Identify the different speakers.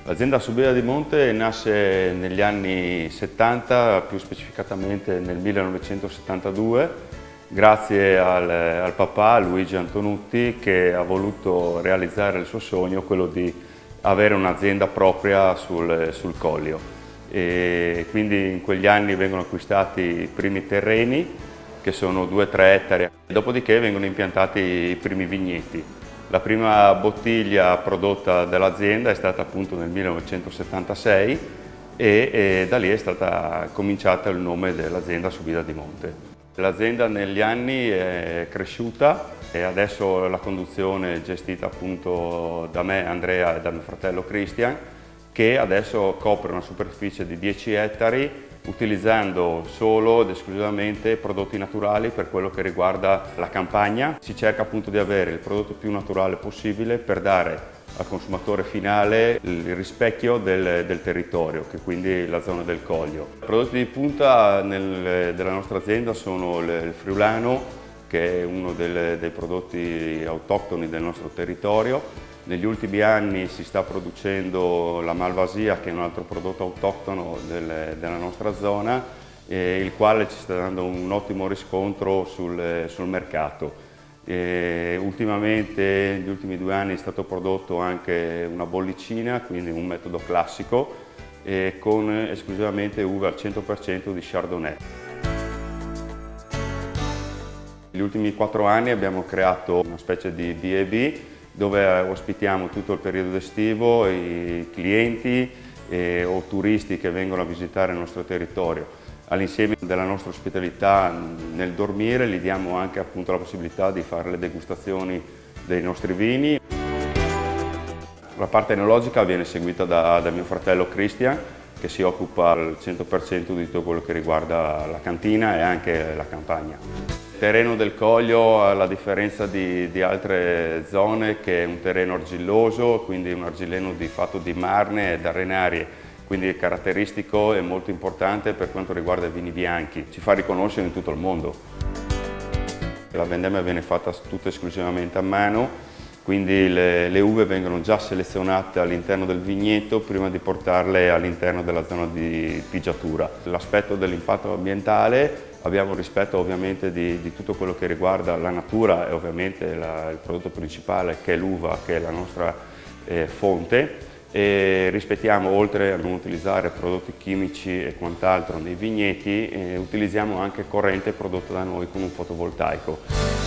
Speaker 1: L'azienda Subida di Monte nasce negli anni 70, più specificatamente nel 1972, grazie al papà Luigi Antonutti, che ha voluto realizzare il suo sogno, quello di avere un'azienda propria sul Collio. E quindi in quegli anni vengono acquistati i primi terreni, che sono 2-3 ettari, dopodiché vengono impiantati i primi vigneti. La prima bottiglia prodotta dall'azienda è stata appunto nel 1976 e da lì è stata cominciata il nome dell'azienda Subida di Monte. L'azienda negli anni è cresciuta e adesso la conduzione è gestita appunto da me, Andrea, e da mio fratello Christian, che adesso copre una superficie di 10 ettari utilizzando solo ed esclusivamente prodotti naturali per quello che riguarda la campagna. Si cerca appunto di avere il prodotto più naturale possibile per dare al consumatore finale il rispecchio del territorio, che è quindi la zona del Collio. I prodotti di punta della nostra azienda sono il friulano, che è uno dei prodotti autoctoni del nostro territorio. Negli ultimi anni si sta producendo la malvasia, che è un altro prodotto autoctono della nostra zona, il quale ci sta dando un ottimo riscontro sul mercato. Ultimamente, negli ultimi 2 anni, è stato prodotto anche una bollicina, quindi un metodo classico, con esclusivamente uve al 100% di Chardonnay. Negli ultimi 4 anni abbiamo creato una specie di B&B dove ospitiamo tutto il periodo estivo i clienti o turisti che vengono a visitare il nostro territorio. All'insieme della nostra ospitalità nel dormire gli diamo anche appunto la possibilità di fare le degustazioni dei nostri vini. La parte enologica viene seguita da mio fratello Christian, che si occupa al 100% di tutto quello che riguarda la cantina e anche la campagna. Il terreno del Collio, a differenza di altre zone, che è un terreno argilloso, quindi un argilleno fatto di marne e arenarie, quindi è caratteristico e molto importante per quanto riguarda i vini bianchi. Ci fa riconoscere in tutto il mondo. La vendemmia viene fatta tutta esclusivamente a mano, quindi le uve vengono già selezionate all'interno del vigneto prima di portarle all'interno della zona di pigiatura. L'aspetto dell'impatto ambientale: abbiamo rispetto ovviamente di tutto quello che riguarda la natura e ovviamente il prodotto principale, che è l'uva, che è la nostra fonte, e rispettiamo, oltre a non utilizzare prodotti chimici e quant'altro nei vigneti, utilizziamo anche corrente prodotta da noi con un fotovoltaico.